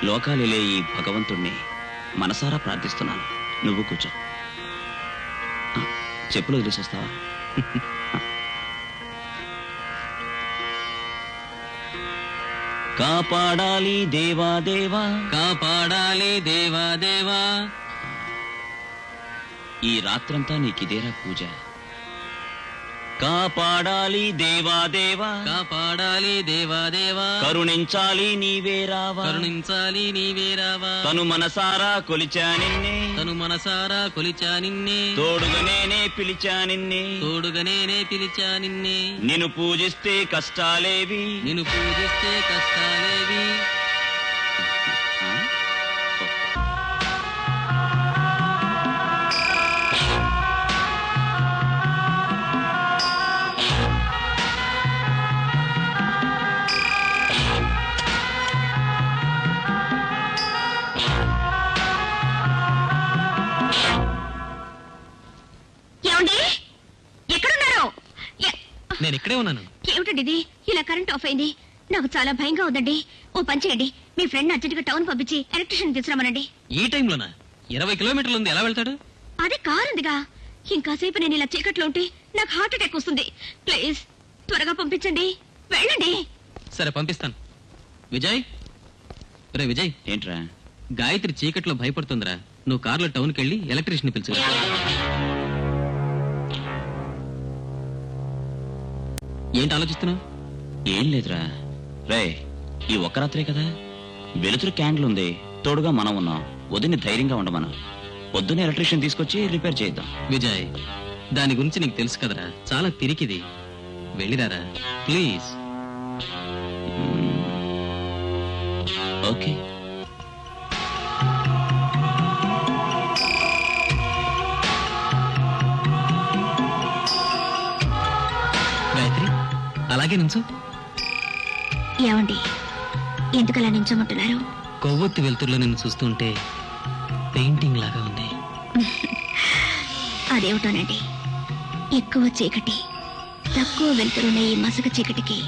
లోకాలిలే ఈ భగవంతుణ్ణి మనసారా ప్రార్థిస్తున్నాను. నువ్వు కూర్చో. చెప్పులు వదిలేసి వస్తావా? కాపాడాలి దేవా దేవా, కాపాడాలి దేవా దేవా. ఈ రాత్రంతా నీకిదేరా పూజ. కాపాడాలి దేవా దేవా, కాపాడాలి దేవా దేవా. కరుణించాలి నీవే రావా, కరుణించాలి నీవే రావా. తను మనసారా కొలిచా నిన్నే, తను మనసారా కొలిచా నిన్నే. తోడుగా నేనే పిలిచా నిన్నే, తోడుగా నేనే పిలిచా నిన్నే. నిన్ను పూజిస్తే కష్టాలేవి, నిన్ను పూజిస్తే కష్టాలేవి. నేను ఇక్కడే ఉన్నాను. ఏమిటండి ఇది? ఇలా కరెంట్ ఆఫ్ అయింది. నాకు చాలా భయంగా ఉందండి. ఓ పని చేయండి, మీ ఫ్రెండ్ అర్జెంట్ టౌన్ పంపించి ఎలక్ట్రిషియన్ తీసుకురామనండి. ఈ టైంలోనా? 20 కిలోమీటర్లు ఉంది, ఎలా వెళ్తాడు? అదే కారు ఉందిగా. ఇంకాసేపు నేను ఇలా చీకట్లో ఉంటే నాకు హార్ట్ అటాక్ వస్తుంది. ప్లీజ్ త్వరగా పంపించండి, వెళ్ళండి. సరే పంపిస్తాను. విజయ్, రే విజయ్. ఏంట్రా? గాయత్రి చీకట్లో భయపడుతుందిరా. నువ్వు కార్లో టౌన్కి వెళ్ళి ఎలక్ట్రీషియన్ పిలుచురా. ఏంటి ఆలోచిస్తున్నావు? ఏం లేదురా. రే, ఈ ఒక్క రాత్రే కదా, వెలుతురు క్యాండిల్ ఉంది, తోడుగా మనం ఉన్నాం. వదిని ధైర్యంగా ఉండమను. పొద్దున్న ఎలక్ట్రీషియన్ తీసుకొచ్చి రిపేర్ చేద్దాం. విజయ్, దాని గురించి నీకు తెలుసు కదరా, చాలా పిరికిది. వెళ్ళిరారా ప్లీజ్. ఓకే. గాయత్రి, అలాగే నుంచు. ఏమండి, ఎందుకలా నించోమంటున్నారు? కొవ్వొత్తి వెలుతురులో నిన్ను చూస్తుంటే పెయింటింగ్ లాగా ఉంది. అదేమిటోనండి, ఎక్కువ చీకటి తక్కువ వెలుతురున్న ఈ మసక చీకటికి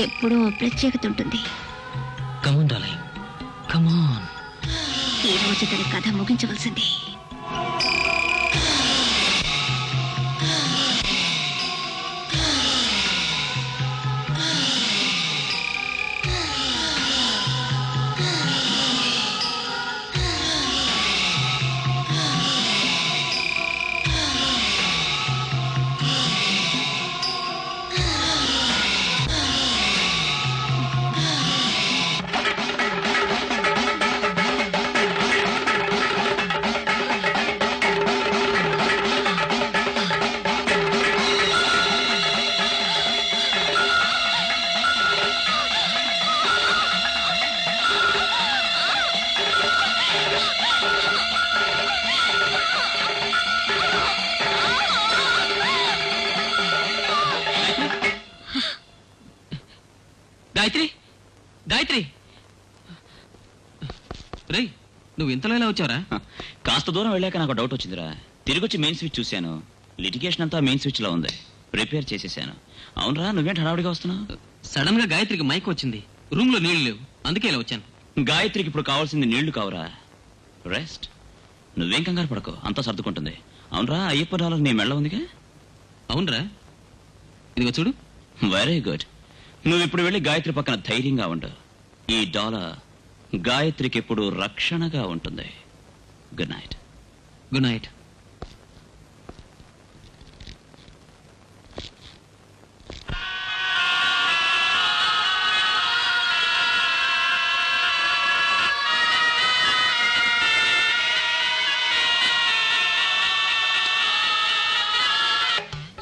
ఎప్పుడూ ప్రత్యేకత ఉంటుంది. Come on darling, come on. ఈ రోజు తన కథ ముగించవలసింది. గాయత్రి, గాయత్రి. రే, నువ్వు ఇంతలో ఎలా వచ్చావరా? కాస్త దూరం వెళ్ళాక నాకు డౌట్ వచ్చిందిరా. తిరిగొచ్చి మెయిన్ స్విచ్ చూశాను. లిటిగేషన్ అంతా మెయిన్ స్విచ్ లో ఉంది. ప్రిపేర్ చేసేసాను. అవునరా, నువ్వేంటి హడావుడిగా వస్తున్నావు? సడన్ గా గాయత్రికి మైక్ వచ్చింది. రూమ్ లో నీళ్లు లేవు, అందుకే ఇలా వచ్చాను. గాయత్రికి ఇప్పుడు కావాల్సింది నీళ్లు కావురా, రెస్ట్. నువ్వేం కంగారు పడకు, అంతా సర్దుకుంటుంది. అవునరా, అయ్యప్ప డాలర్ నీ మెళ్ళ ఉందిగా? అవునరా, ఇదిగో చూడు. Very good. నువ్వు ఇప్పుడు వెళ్ళి గాయత్రి పక్కన ధైర్యంగా ఉండు. ఈ డాలర్ గాయత్రికి ఎప్పుడు రక్షణగా ఉంటుంది. Good night. Good night.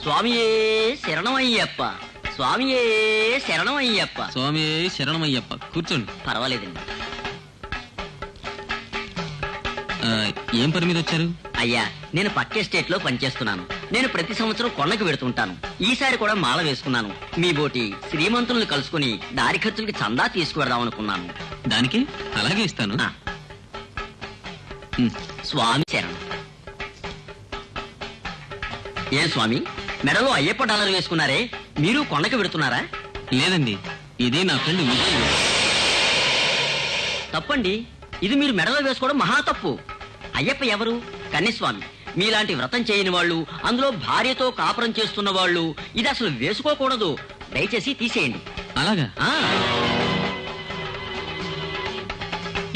స్వామియే శరణమయ్యప్ప, స్వామియే శరణమయ్యప్ప. స్వామి శరణమయ్యప్ప. కూర్చోండి. పర్వాలేదండి. ఏం పని మీద వచ్చారు? అయ్యా, నేను పక్క స్టేట్ లో పనిచేస్తున్నాను. నేను ప్రతి సంవత్సరం కొండకు వెడుతుంటాను. ఈసారి కూడా మాల వేసుకున్నాను. మీ బోటి శ్రీమంతుల్ని కలుసుకుని దారి ఖర్చులకి చందా తీసుకువెడదాం అనుకున్నాను. దానికి అలాగే ఇస్తాను. ఆ. స్వామి శరణం. ఏం స్వామి, మెడలో అయ్యప్ప డాలర్ వేసుకున్నారే, మీరు కొండకు వెడుతున్నారా? లేదండి, ఇది నా ఫ్రెండ్ విజయ్. తప్పండి. ఇది మీరు మెడలో వేసుకోవడం మహా తప్పు. అయ్యప్ప ఎవరు? కన్యస్వామి. మీలాంటి వ్రతం చేయని వాళ్ళు, అందులో భార్యతో కాపురం చేస్తున్న వాళ్ళు ఇది అసలు వేసుకోకూడదు. దయచేసి తీసేయండి. అలాగా? ఆ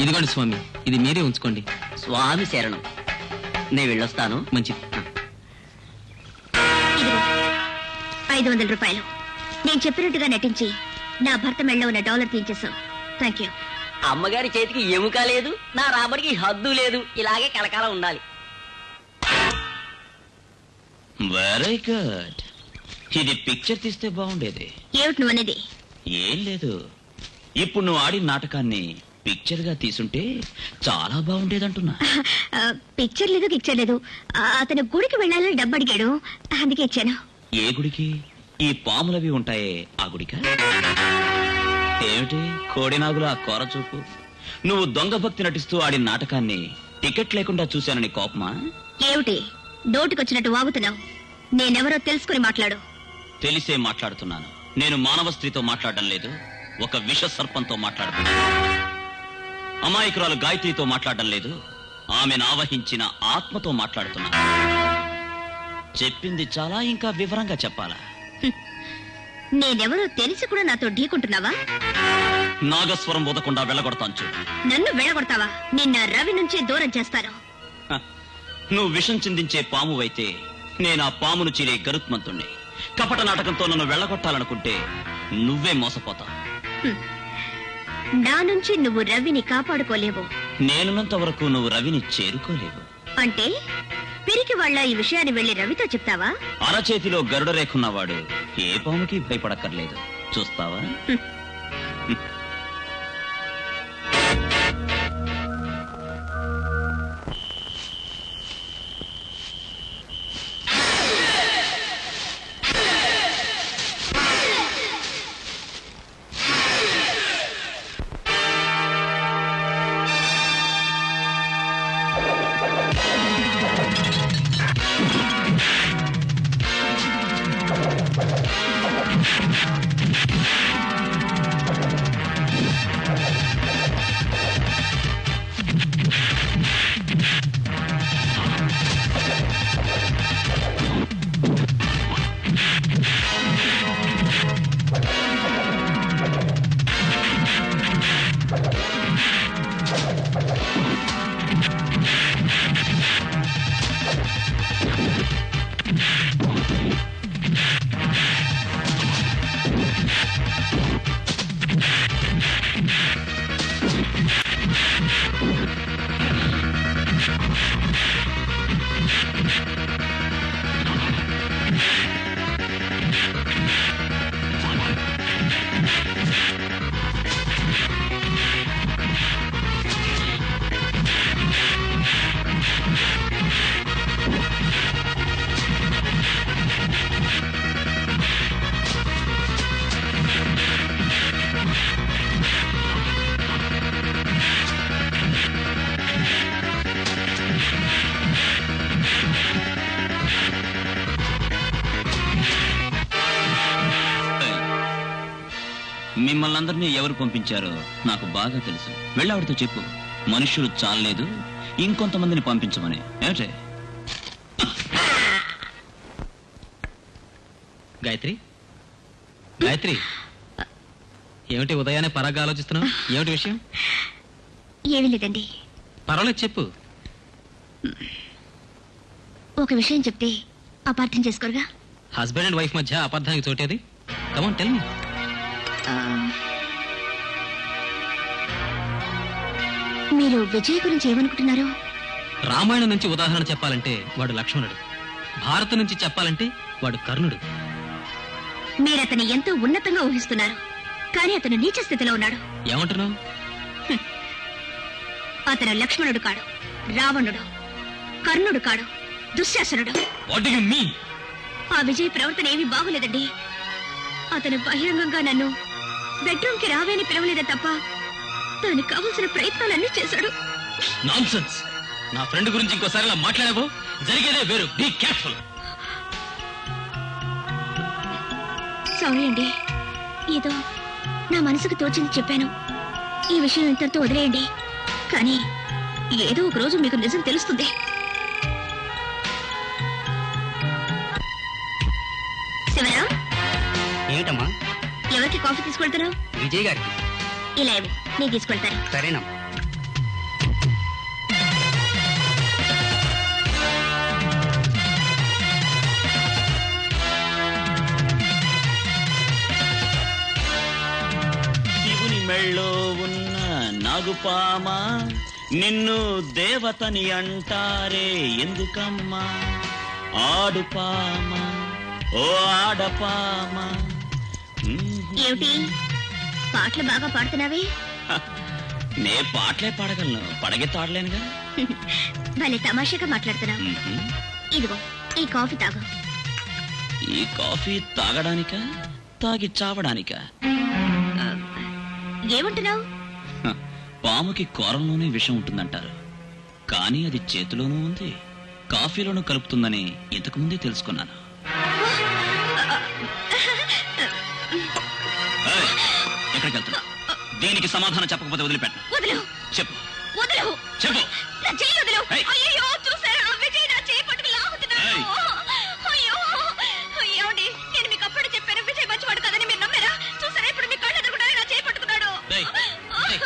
ఇదిగోండి స్వామి, ఇది మీరే ఉంచుకోండి. స్వామి శరణం. నేను వెళ్ళొస్తాను. మంచిది. ఇదిగో 500 రూపాయలు. నేను చెప్పినట్టుగా నటించి నా భర్త మెళ్ళలో ఉన్న డాలర్ తీయించేశావు. Thank you. అమ్మగారి చేతికి ఎముక లేదు, నా రాబడికి హద్దు లేదు. ఇలాగే కలకాలం ఉండాలి. Very good. ఇది పిక్చర్ తీస్తే బాగుండేది. ఏమిటి నువ్వు అనేది? ఏం లేదు, ఇప్పుడు నువ్వు ఆడిన నాటకాన్ని పిక్చర్ గా తీసుంటే చాలా బాగుండేదంటున్నా. పిక్చర్ లేదు గిక్చర్ లేదు. అతను గుడికి వెళ్ళాలని డబ్బు అడిగాడు, అందుకే ఇచ్చాను. ఏ గుడికి? ఈ పాములవి ఉంటాయే ఆ గుడికా? ఏమిటి కోడినాగుల ఆ కోర చూపు? నువ్వు దొంగ భక్తి నటిస్తూ ఆడిన నాటకాన్ని టికెట్ లేకుండా చూశానని కోపమా? ఏమిటి నోటికొచ్చినట్టు వాగుతున్నావు? నేనెవరో తెలుసుకుని మాట్లాడు. తెలిసే మాట్లాడుతున్నాను. నేను మానవ స్త్రీతో మాట్లాడడం లేదు, ఒక విష సర్పంతో మాట్లాడుతున్నాను. అమాయకురాలు గాయత్రితో మాట్లాడడం లేదు, ఆమెను ఆవహించిన ఆత్మతో మాట్లాడుతున్నాను. చెప్పింది చాలా, ఇంకా వివరంగా చెప్పాలా? నేనెవరో తెలిసి కూడా నాతో ఢీకుంటున్నావా? నాగస్వరం ఊదకుండా వెళ్ళగొడతాను చూడు. నన్ను వెళ్ళగొడతావా? నిన్న రవి నుంచి దూరం చేస్తాను. హ, నువ్వు విషం చిందించే పాము అయితే నేను ఆ పామును చీరే గరుత్మంతుణ్ణి. కపట నాటకంతో నన్ను వెళ్ళగొట్టాలనుకుంటే నువ్వే మోసపోతావు. నా నుంచి నువ్వు రవిని కాపాడుకోలేవు. నేనున్నంత వరకు నువ్వు రవిని చేరుకోలేవు. అంటే పిరికి వాళ్ళ ఈ విషయాన్ని వెళ్లి రవితో చెప్తావా? అరచేతిలో గరుడ రేఖున్నవాడు ఏ పాముకి భయపడక్కర్లేదు. చూస్తావా? మిమ్మల్ని అందరినీ ఎవరు పంపించారో నాకు బాగా తెలుసు. వెళ్ళావిడితో చెప్పు, మనుష్యులు చాలలేదు, ఇంకొంతమందిని పంపించమని. ఏమిటే? గాయత్రి, గాయత్రి, ఏమిటి ఉదయాన్నే పరాగ్గా ఆలోచిస్తున్నావు? ఏమిటి విషయం? ఏమీ లేదండి. పర్వాలేదు, చెప్పు. ఒక విషయం చెప్తే అపార్థం చేసుకోరుగా? హస్బెండ్ అండ్ వైఫ్ మధ్య అపార్థానికి చోటేది? Come on tell me. మీరు విజయ్ గురించి ఏమనుకుంటున్నారు? రామాయణం నుంచి ఉదాహరణ చెప్పాలంటే వాడు లక్ష్మణుడు, భారతం నుంచి చెప్పాలంటే వాడు కర్ణుడు. మీరతని ఎంతో ఉన్నతంగా ఊహిస్తున్నారు, కానీ అతను నీచ స్థితిలో ఉన్నాడు. ఏమంటున్నావు? అతను లక్ష్మణుడు కాడు, రావణుడు, కర్ణుడు కాడు, దుశ్శాసనుడు. What do you mean? ఆ విజయ్ ప్రవర్తన ఏమీ బాగులేదండి. అతను బహిరంగంగా నన్ను బెడ్రూమ్ కి రావేని పిలవలేదే తప్ప దానికి కావలసిన ప్రయత్నాలన్నీ చేశాడు. నాన్సెన్స్. నా ఫ్రెండ్ గురించి ఇంకోసారి ఇలా మాట్లాడావో జరిగేదే వేరు. Be careful. సారీ అండి, ఏదో నా మనసుకు తోచింది చెప్పాను. ఈ విషయం ఇంతటితో వదిలేయండి. కానీ ఏదో ఒక రోజు మీకు నిజం తెలుస్తుంది. శివరాం, ఏమిటమ్మా? ఎవరికి కాఫీ తీసుకెళ్తున్నావు? విజయ్ గారికి. ఇలా ఇవ్వు, నేను తీసుకెళ్తాను. సరేనమ్మా. శివుని మెళ్ళో ఉన్న నాగుపామా, నిన్ను దేవతని అంటారే ఎందుకమ్మా? ఆడుపామా, ఓ ఆడపామా. ఏమిటి పాటలు బాగా పాడుతున్నావే? నే పాటలే పాడగలను, పడగెత్తి ఆడలేనుగా. భలే తమాషాగా మాట్లాడుతున్నావు. ఇదిగో ఈ కాఫీ తాగు. ఈ కాఫీ తాగడానిక, తాగి చావడానిక? ఏమంటున్నావు? పాముకి కూరలోనే విషం ఉంటుందంటారు, కానీ అది చేతిలోనూ ఉంది, కాఫీలోనూ కలుపుతుందని ఇంతకు ముందే తెలుసుకున్నాను. ఏయ్, ఎక్కడికి వెళ్తున్నా? దీనికి సమాధానం చెప్పకపోతే వదిలిపెట్టను. వదలు, చెప్పు, వదలు, చెప్పు. నా చెయ్యి వదలు. ఏయ్. అయ్యయ్యో, చూసారా విజయ్ నా చెయ్యి పట్టుకు లాగుతున్నాడు. ఏయ్. అయ్యో, ఏమండి, నేను మీకు అప్పుడు చెప్పాను విజయ్ మంచివాడు కాదని, మీరు నమ్మారా? చూసారా ఇప్పుడు మీ కళ్ళు ఎదురుగుండానే నా చెయ్యి పట్టుకున్నాడు. ఏయ్, ఏయ్,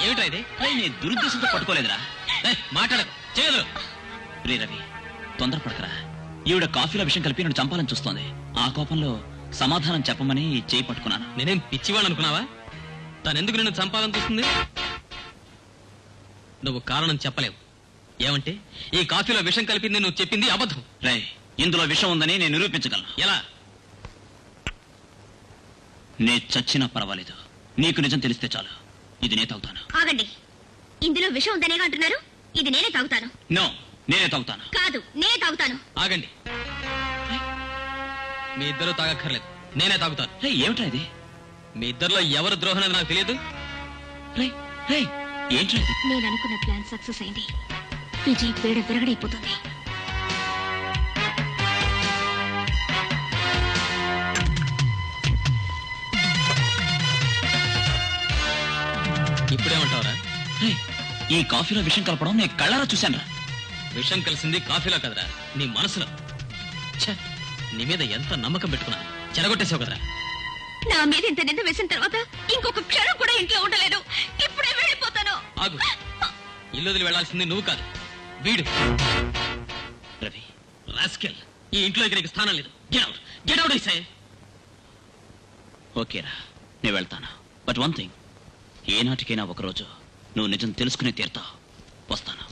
ఏమిట్రా ఇది? ఏయ్, నీ దురుద్దేశంతో పట్టుకోలేదురా. ఏయ్, మాట్లాడకు, చేయదు. రే రవి, తొందరపడకరా. ఈవిడ కాఫీలో విషం కలిపి నన్ను చంపాలని చూస్తోంది. ఆ కోపంలో సమాధానం చెప్పమని చేయి పట్టుకున్నాను. నేనేం పిచ్చివాడు అనుకున్నావా? తనెందుకు నిన్ను చంపాలని చూస్తుంది? నువ్వు కారణం చెప్పలేవు. ఏమంటే ఈ కాఫీలో విషం కలిపింది నువ్వు చెప్పింది అబద్ధం. రే, ఇందులో విషం ఉందని నేను నిరూపించగలను. ఎలా? నే చచ్చినా పర్వాలేదు, నీకు నిజం తెలిస్తే చాలు. ఇది నే తాగుతాను. ఆగండి, ఇందులో విషం ఉందనేగా అంటున్నారు. ఇది నేనే తాగుతాను. నో, నేనే తాగుతాను. కాదు, నేనే తాగుతాను. ఆగండి, మీ ఇద్దరు తాగక్కర్లేదు, నేనే తాగుతాను. రే, ఏమిట్రా ఇది? మీ ఇద్దరిలో ఎవరు ద్రోహం అనేది నాకు తెలియదు. రే రే, ఏంట్రా ఇది? నేను అనుకున్న ప్లాన్ సక్సెస్ అయింది. విజయ్ పేడ విరగడైపోతుంది. ఇప్పుడేమంటావురా? రే, ఈ కాఫీలో విషం కలపడం నేను కళ్ళారా చూశానురా. విషం కలిసింది కాఫీలో కదరా, నీ మనసులో. ఛే, నీ మీద ఎంత నమ్మకం పెట్టుకున్నా చెరగొట్టేసావు కదరా. నా మీద ఇంత నింద వేసిన తర్వాత ఇంకొక క్షణం కూడా ఇంట్లో ఉండలేదు. ఇప్పుడే వెళ్ళిపోతాను. ఆగు, ఇల్లు వదిలి వెళ్లాల్సింది నువ్వు కాదు, వీడు. రవి, రాస్కెల్, ఈ ఇంట్లో ఇక నీకు స్థానం లేదు. Get out, get out I say. ఓకేరా, నేను వెళ్తాను. బట్ వన్ థింగ్, ఏనాటికైనా ఒకరోజు నువ్వు నిజం తెలుసుకునే తీరుతావు. వస్తాను.